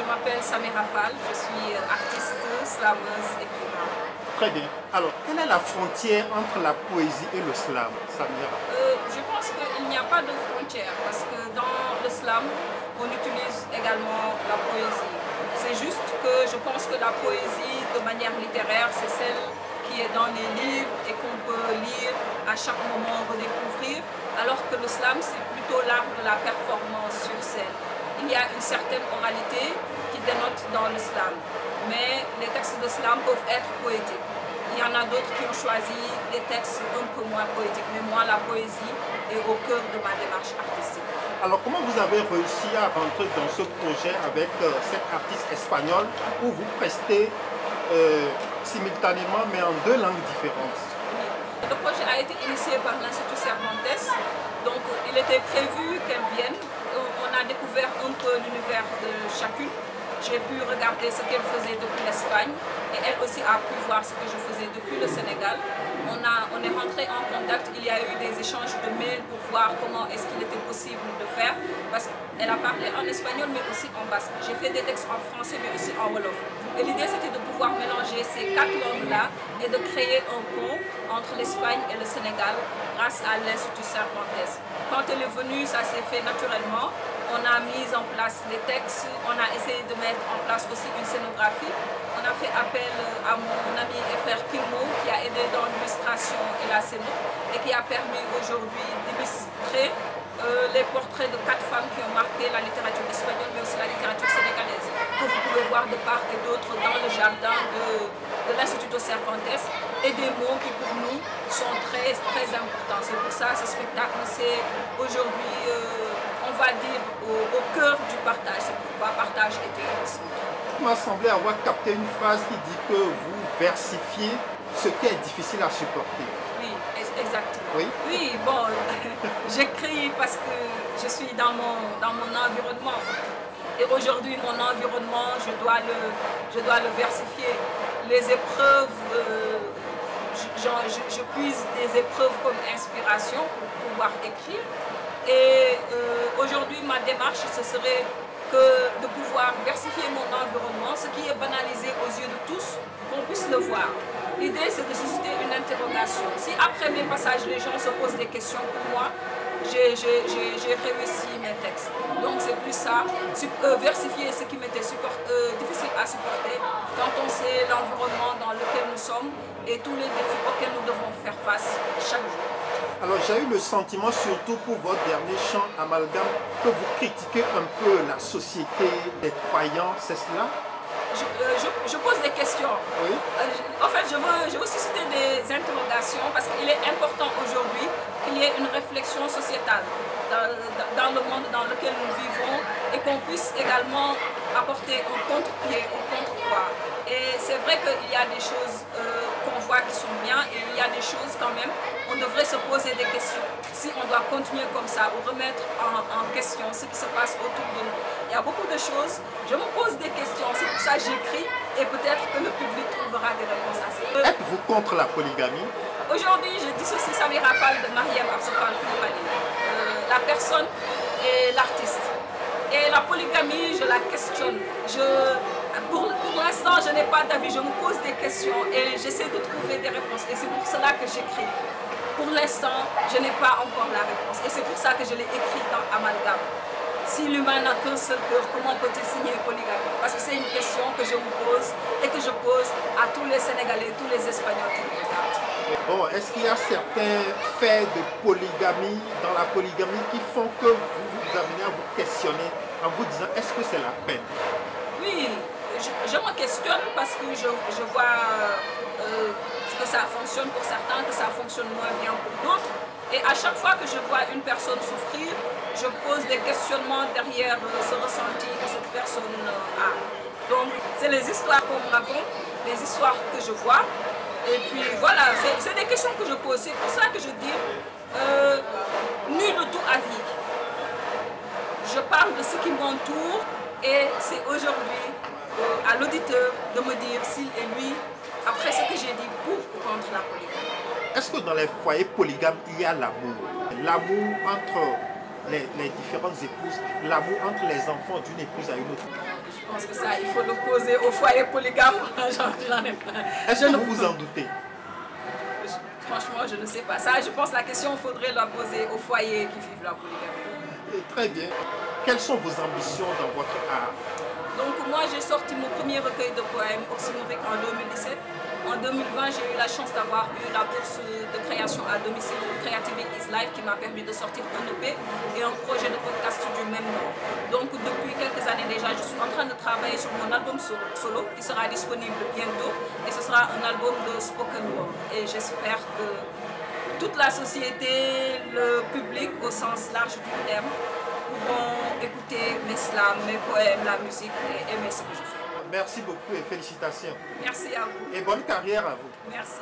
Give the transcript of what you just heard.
je m'appelle Samira Fall, je suis artiste, slameuse, écrivain. Très bien. Alors, quelle est la frontière entre la poésie et le slam, Samira? Je pense qu'il n'y a pas de frontière parce que dans le slam, on utilise également la poésie. C'est juste que je pense que la poésie, de manière littéraire, c'est celle qui est dans les livres et qu'on peut lire à chaque moment, redécouvrir, alors que le slam, c'est plutôt l'art de la performance sur scène. Il y a une certaine oralité qui dénote dans le slam, mais les textes de slam peuvent être poétiques. Il y en a d'autres qui ont choisi des textes un peu moins poétiques, mais moi, la poésie est au cœur de ma démarche artistique. Alors, comment vous avez réussi à rentrer dans ce projet avec cette artiste espagnole où vous prestez simultanément, mais en deux langues différentes? Oui. Le projet a été initié par l'Institut Cervantes, donc il était prévu qu'elle vienne. On a découvert un peu l'univers de chacune. J'ai pu regarder ce qu'elle faisait depuis l'Espagne et elle aussi a pu voir ce que je faisais depuis le Sénégal. On est rentré en contact, il y a eu des échanges de mails pour voir comment est-ce qu'il était possible de faire parce qu'elle a parlé en espagnol mais aussi en basque. J'ai fait des textes en français mais aussi en wolof. Et l'idée c'était de pouvoir mélanger ces quatre langues-là et de créer un pont entre l'Espagne et le Sénégal grâce à l'Institut Cervantes. Quand elle est venue, ça s'est fait naturellement. On a mis en place les textes, on a essayé de mettre en place aussi une scénographie. On a fait appel à mon ami et frère Kilmo qui a aidé dans l'illustration et la scéno et qui a permis aujourd'hui d'illustrer les portraits de quatre femmes qui ont marqué la littérature espagnole mais aussi la littérature sénégalaise que vous pouvez voir de part et d'autre dans le jardin de l'Institut Cervantes et des mots qui pour nous sont très, très importants. C'est pour ça que ce spectacle c'est aujourd'hui on va dire, au cœur du partage. C'est pourquoi partage était au centre. Il m'a semblé avoir capté une phrase qui dit que vous versifiez ce qui est difficile à supporter. Oui, exactement. Oui, oui bon, j'écris parce que je suis dans mon environnement. Et aujourd'hui, mon environnement, je dois le versifier. Les épreuves, je puise des épreuves comme inspiration pour pouvoir écrire. Et aujourd'hui, ma démarche, ce serait de pouvoir versifier mon environnement, ce qui est banalisé aux yeux de tous, qu'on puisse le voir. L'idée, c'est de susciter une interrogation. Si après mes passages, les gens se posent des questions, pour moi, j'ai réussi mes textes. Donc c'est plus ça, versifier ce qui m'était difficile à supporter quand on sait l'environnement dans lequel nous sommes et tous les défis auxquels nous devons faire face chaque jour. Alors j'ai eu le sentiment, surtout pour votre dernier chant Amalgame, que vous critiquez un peu la société des croyants, c'est cela? Je pose des questions. Oui. En fait, je veux susciter des interrogations parce qu'il est important aujourd'hui qu'il y ait une réflexion sociétale dans le monde dans lequel nous vivons et qu'on puisse également apporter un contre-pied, un contre-poids. Et c'est vrai qu'il y a des choses qu'on voit qui sont bien et il y a des choses quand même, on devrait se poser des questions. Si on doit continuer comme ça ou remettre en question ce qui se passe autour de nous. Il y a beaucoup de choses, je me pose des questions, c'est pour ça que j'écris et peut-être que le public trouvera des réponses à ça. Êtes-vous contre la polygamie? Aujourd'hui, je dissocie Samira Fall de Mariam Absefal Koulibaly. La personne et l'artiste. Et la polygamie, je la questionne. Pour l'instant, je n'ai pas d'avis, je me pose des questions et j'essaie de trouver des réponses. Et c'est pour cela que j'écris. Pour l'instant, je n'ai pas encore la réponse. Et c'est pour ça que je l'ai écrit dans Amalgame. Si l'humain n'a qu'un seul cœur, comment peut-il signer polygamie? Parce que c'est une question que je me pose et que je pose à tous les Sénégalais, tous les Espagnols qui me regardent. Bon, est-ce qu'il y a certains faits de polygamie, dans la polygamie, qui font que vous vous amenez à vous questionner en vous disant est-ce que c'est la peine? Oui, je me questionne parce que je vois que ça fonctionne pour certains, que ça fonctionne moins bien pour d'autres. Et à chaque fois que je vois une personne souffrir, je pose des questionnements derrière ce ressenti que cette personne a. Donc, c'est les histoires qu'on me raconte, les histoires que je vois. Et puis voilà, c'est des questions que je pose. C'est pour ça que je dis, nul de tout avis. Je parle de ce qui m'entoure et c'est aujourd'hui à l'auditeur de me dire s'il et lui, après ce que j'ai dit, pour ou contre la polygamie. Est-ce que dans les foyers polygames, il y a l'amour? L'amour entre les différentes épouses, l'amour entre les enfants d'une épouse à une autre? Je pense que ça, il faut le poser au foyer polygame. J'en ai pas. Est-ce que vous en doutez? Franchement, je ne sais pas. Ça, je pense que la question, il faudrait la poser au foyer qui vivent la polygamie. Très bien. Quelles sont vos ambitions dans votre art? Donc moi, j'ai sorti mon premier recueil de poèmes oxymoriques en 2017. En 2020, j'ai eu la chance d'avoir eu la bourse de création à domicile Creativity is Life qui m'a permis de sortir un EP et un projet de podcast du même nom. Donc depuis quelques années déjà, je suis en train de travailler sur mon album solo qui sera disponible bientôt et ce sera un album de spoken word. Et j'espère que toute la société, le public au sens large du terme, pourront écouter mes slams, mes poèmes, la musique et aimer ce que je fais. Merci beaucoup et félicitations. Merci à vous. Et bonne carrière à vous. Merci.